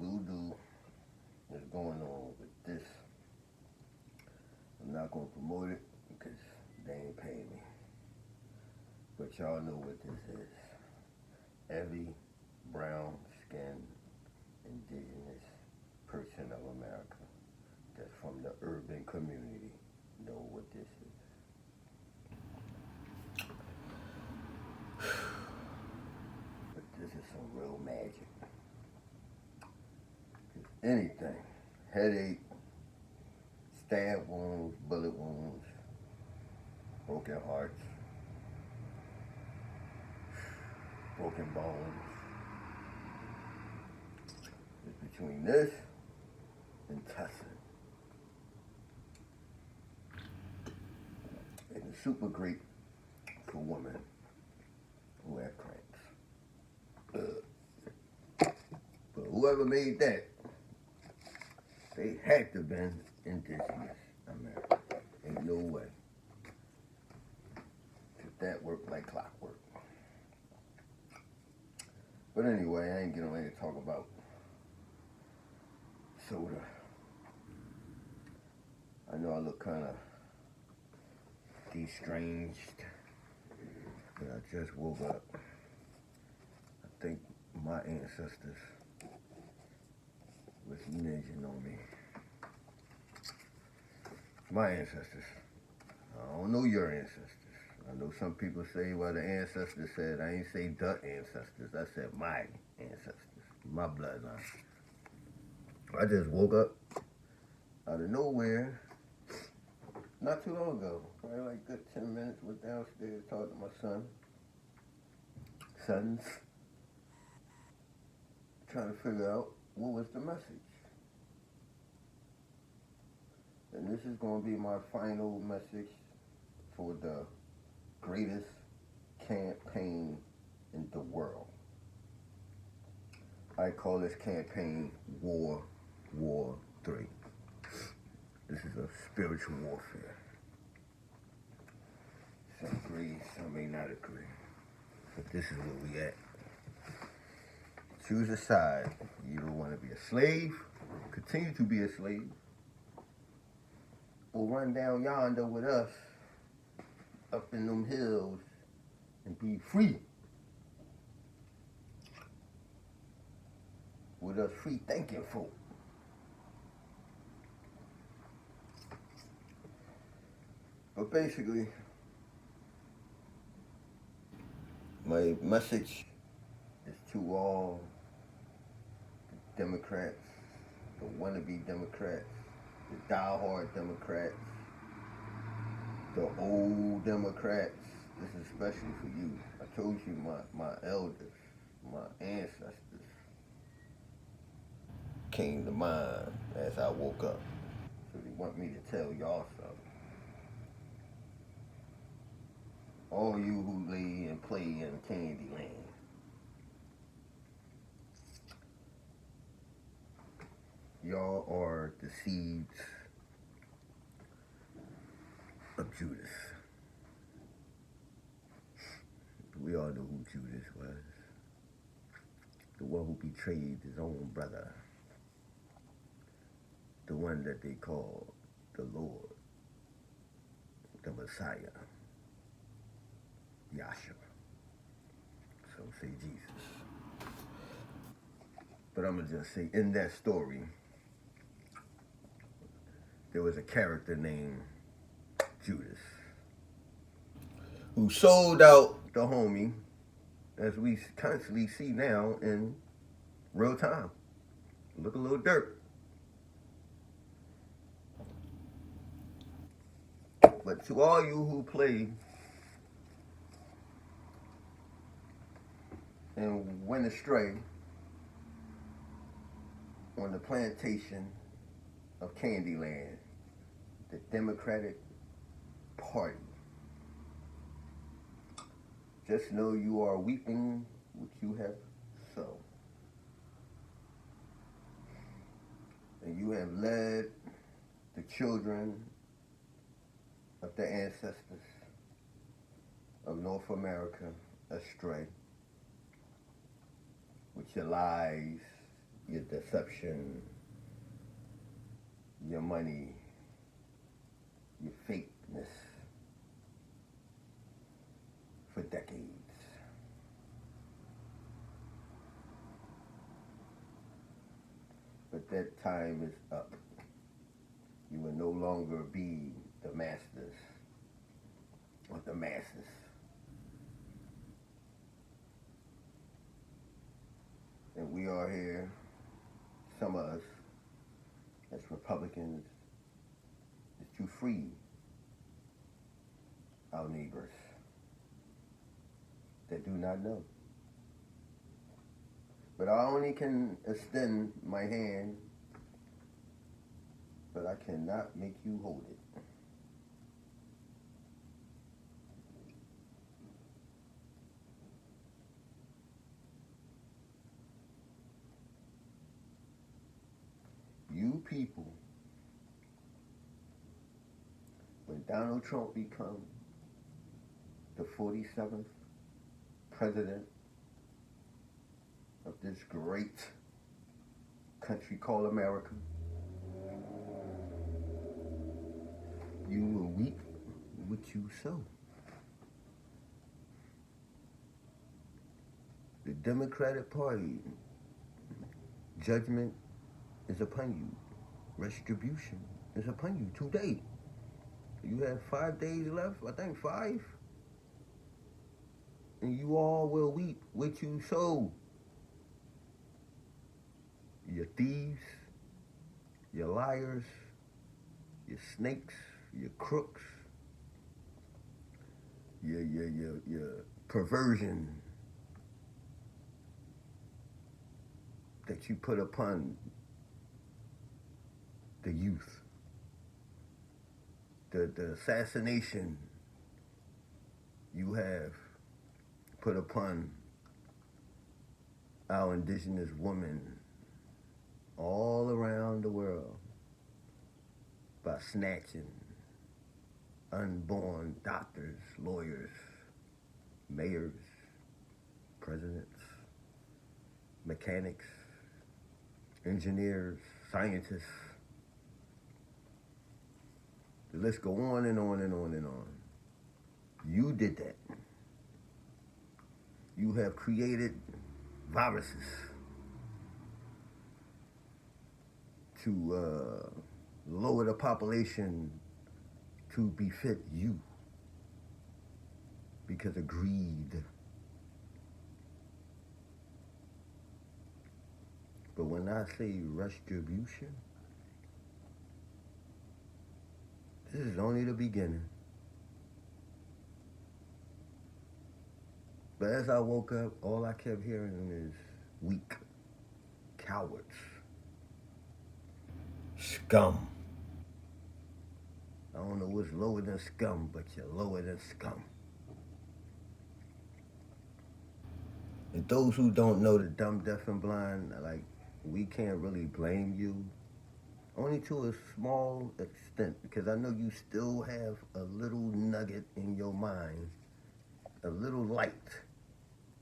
voodoo that's going on with this. I'm not going to promote it because they ain't paying me. But y'all know what this is. Every brown skinned indigenous person of America that's from the urban community know what this is. But this is some real magic. Anything, headache, stab wounds, bullet wounds, broken hearts, broken bones. It's between this and tussin. And it's super great for women who have cramps. But whoever made that, they had to have been indigenous America. Ain't no way. Cause that worked like clockwork. But anyway, I ain't getting ready to talk about soda. I know I look kind of de-stranged, but I just woke up. I think my ancestors was ninjing on me. My ancestors. I don't know your ancestors. I know some people say, well, the ancestors said. I ain't say the ancestors. I said my ancestors, my bloodline. I just woke up out of nowhere not too long ago. Probably like good 10 minutes. Went downstairs, talked to my sons, trying to figure out what was the message. And this is going to be my final message for the greatest campaign in the world. I call this campaign War 3. This is a spiritual warfare. Some agree, some may not agree. But this is where we at. Choose a side. You don't want to be a slave, continue to be a slave, or run down yonder with us up in them hills and be free. With us free thinking folk. But basically, my message is to all the Democrats, the wannabe Democrats, the diehard Democrats, the old Democrats. This is especially for you. I told you my elders, my ancestors came to mind as I woke up. So they want me to tell y'all something. All you who lay and play in Candyland. Y'all are the seeds of Judas. We all know who Judas was. The one who betrayed his own brother. The one that they called the Lord, the Messiah, Yahshua. So say Jesus. But I'm going to just say, in that story, there was a character named Judas who sold out the homie, as we constantly see now in real time. Look a little dirt. But to all you who play and went astray on the plantation of Candyland, the Democratic Party, just know you are weeping what you have sown. And you have led the children of the ancestors of North America astray with your lies, your deception, your money, your fakeness for decades. But that time is up. You will no longer be the masters of the masses. And we are here, some of us, as Republicans, is to free our neighbors that do not know. But I only can extend my hand, but I cannot make you hold it. You people, when Donald Trump becomes the 47th president of this great country called America, you will weep what you sow. The Democratic Party, judgment is upon you. Retribution is upon you today. You have 5 days left, I think 5. And you all will weep what you sow. Your thieves, your liars, your snakes, your crooks, your perversion that you put upon the youth, the assassination you have put upon our indigenous women all around the world by snatching unborn doctors, lawyers, mayors, presidents, mechanics, engineers, scientists. The list go on and on and on and on. You did that. You have created viruses to lower the population to befit you because of greed. But when I say retribution, this is only the beginning. But as I woke up, all I kept hearing is weak, cowards, scum. I don't know what's lower than scum, but you're lower than scum. And those who don't know the dumb, deaf, and blind, like, we can't really blame you. Only to a small extent, because I know you still have a little nugget in your mind, a little light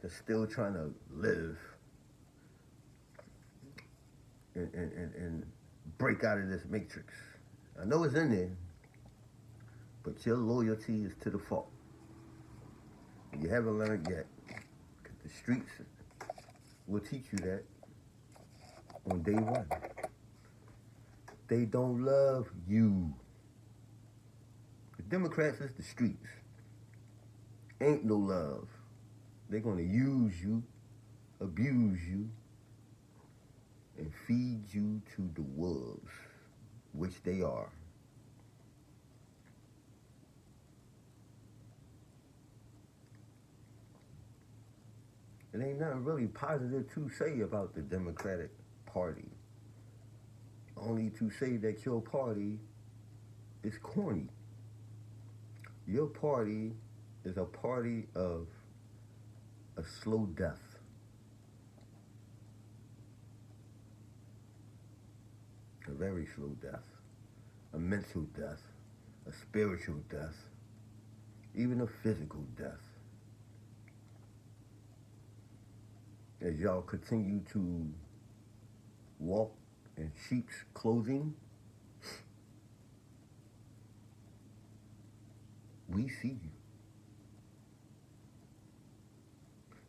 that's still trying to live and break out of this matrix. I know it's in there, but your loyalty is to the fault. You haven't learned yet, because the streets will teach you that on day one. They don't love you. The Democrats is the streets. Ain't no love. They're gonna use you, abuse you, and feed you to the wolves, which they are. It ain't nothing really positive to say about the Democratic Party. Only to say that your party is corny. Your party is a party of a slow death. A very slow death. A mental death. A spiritual death. Even a physical death. As y'all continue to walk in sheep's clothing, we see you.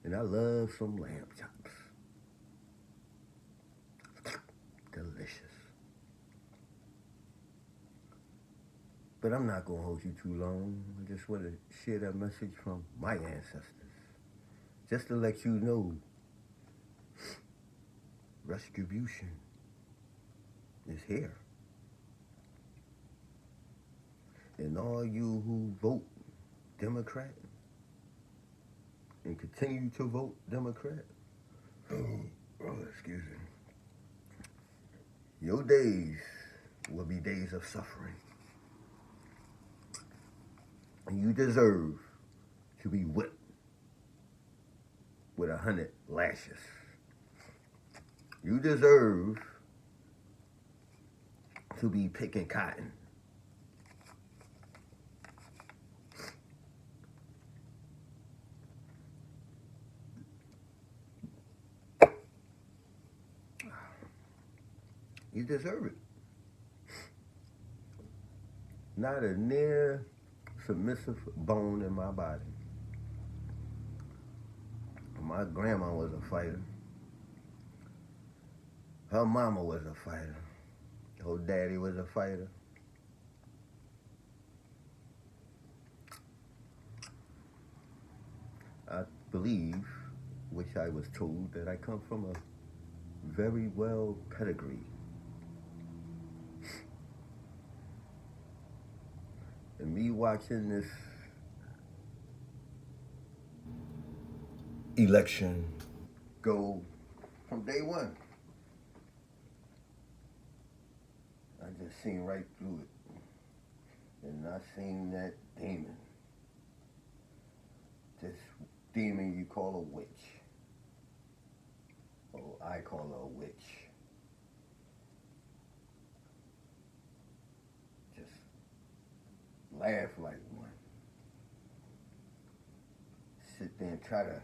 And I love some lamb chops. Delicious. But I'm not going to hold you too long. I just want to share that message from my ancestors. Just to let you know, retribution is here. And all you who vote Democrat and continue to vote Democrat, excuse me, your days will be days of suffering. And you deserve to be whipped with 100 lashes. You deserve to be picking cotton. You deserve it. Not a near submissive bone in my body. My grandma was a fighter. Her mama was a fighter. Her daddy was a fighter. I believe, which I was told, that I come from a very well pedigree. And me watching this election go from day one, I just seen right through it. And I seen that demon. This demon you call a witch. Oh, I call her a witch. Just laugh like one. Sit there and try to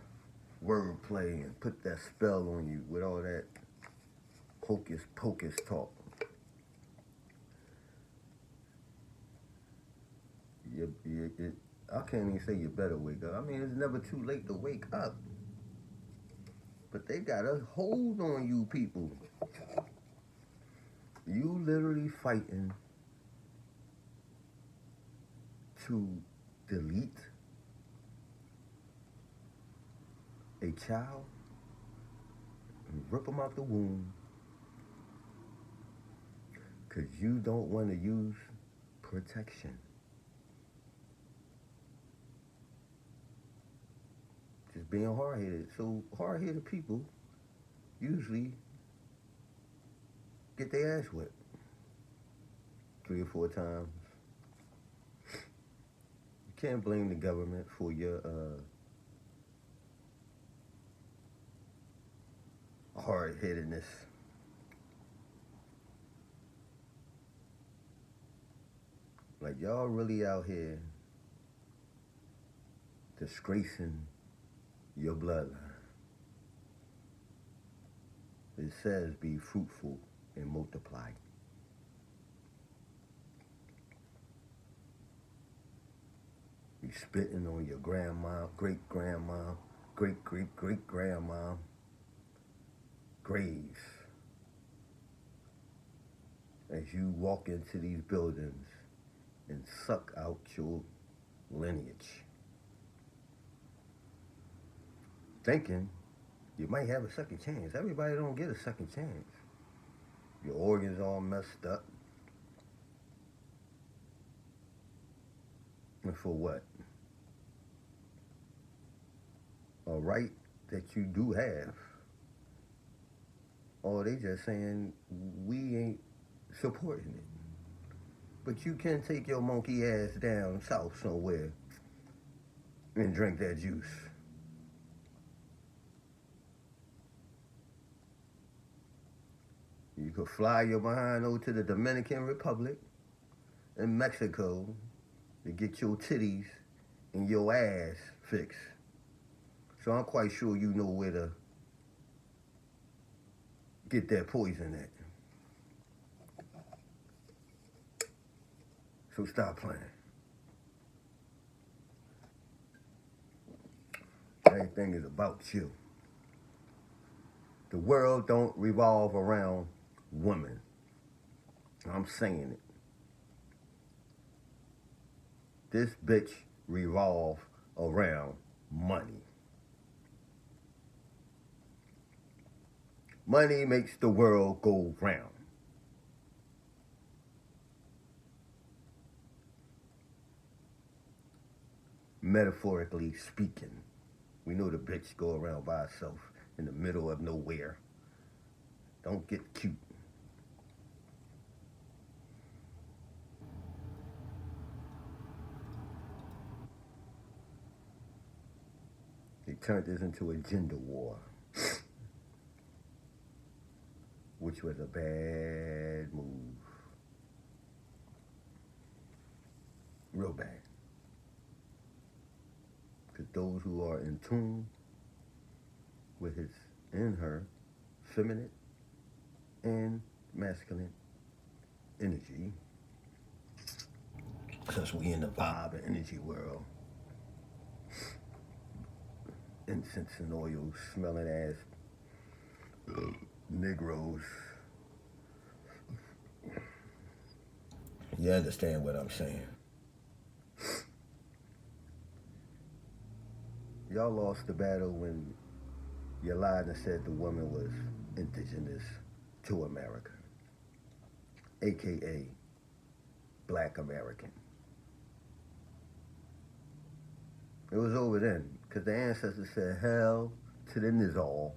wordplay and put that spell on you with all that hocus pocus talk. I can't even say you better wake up. I mean, it's never too late to wake up. But they got a hold on you people. You literally fighting to delete a child and rip them out the womb because you don't want to use protection. Just being hard-headed. So hard-headed people usually get their ass whipped 3 or 4 times. You can't blame the government for your hard-headedness. Like, y'all really out here disgracing your bloodline. It says be fruitful and multiply. You spitting on your grandma, great-grandma, great-great-great-grandma graves as you walk into these buildings and suck out your lineage, thinking you might have a second chance. Everybody don't get a second chance. Your organs all messed up. And for what? A right that you do have. Or they just saying we ain't supporting it. But you can take your monkey ass down south somewhere and drink that juice. You could fly your behind over to the Dominican Republic and Mexico to get your titties and your ass fixed. So I'm quite sure you know where to get that poison at. So stop playing. Everything is about you. The world don't revolve around women. I'm saying it. This bitch revolve around money. Money makes the world go round. Metaphorically speaking, we know the bitch go around by herself in the middle of nowhere. Don't get cute. They turned this into a gender war, which was a bad move. Real bad. Because those who are in tune with his and her feminine and masculine energy, because we in the vibe and energy world, incense and oil smelling ass Negroes. You understand what I'm saying? Y'all lost the battle when you lied and said the woman was indigenous to America, aka Black American. It was over then, because the ancestors said, hell to the Nizal.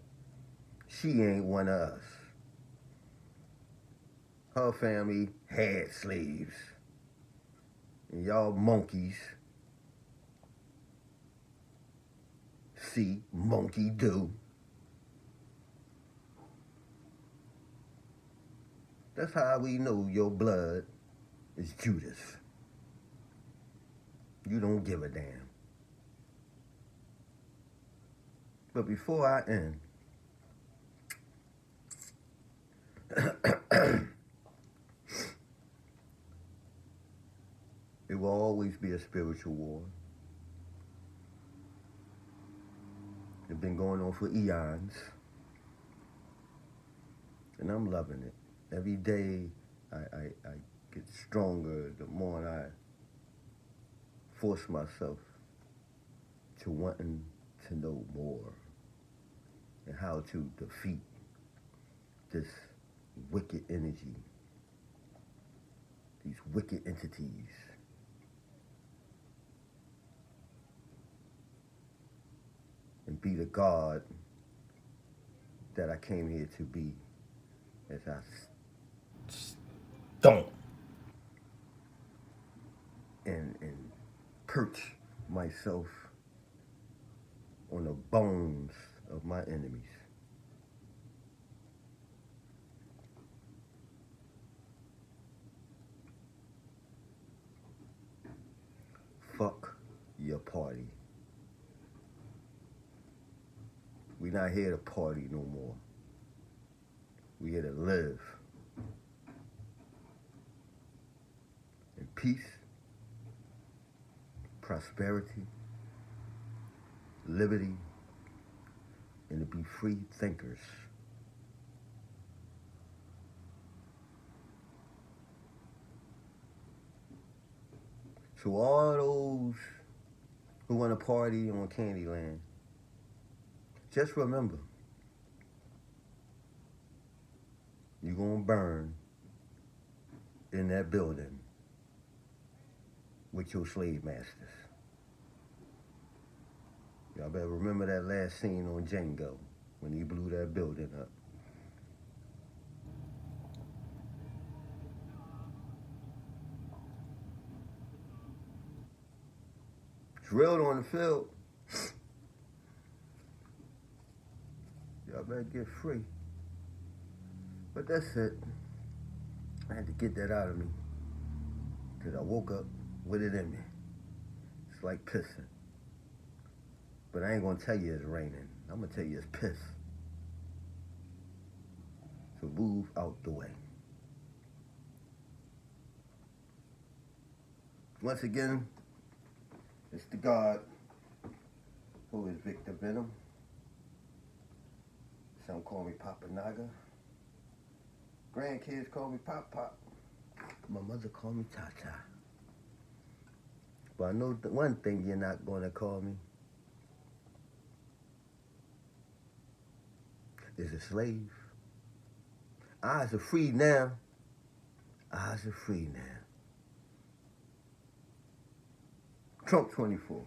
She ain't one of us. Her family had slaves. And y'all monkeys see monkey do. That's how we know your blood is Judas. You don't give a damn. But before I end, it will always be a spiritual war. It's been going on for eons. And I'm loving it. Every day I get stronger the more I force myself to wanting to know more and how to defeat this wicked energy, these wicked entities. And be the God that I came here to be as I stomp and perch myself on the bones of my enemies. Fuck your party. We not here to party no more. We here to live in peace, prosperity, liberty, and to be free thinkers. So all those who want to party on Candyland, just remember, you're going to burn in that building with your slave masters. Y'all better remember that last scene on Django when he blew that building up. Drilled on the field. Y'all better get free. But that's it. I had to get that out of me. Because I woke up with it in me. It's like pissing. But I ain't going to tell you it's raining. I'm going to tell you it's piss. move out the way. Once again, it's the God who is Victor Venom. Some call me Papa Naga. Grandkids call me Pop Pop. My mother called me Tata. But I know one thing you're not going to call me is a slave. Eyes are free now. Eyes are free now. Trump 24.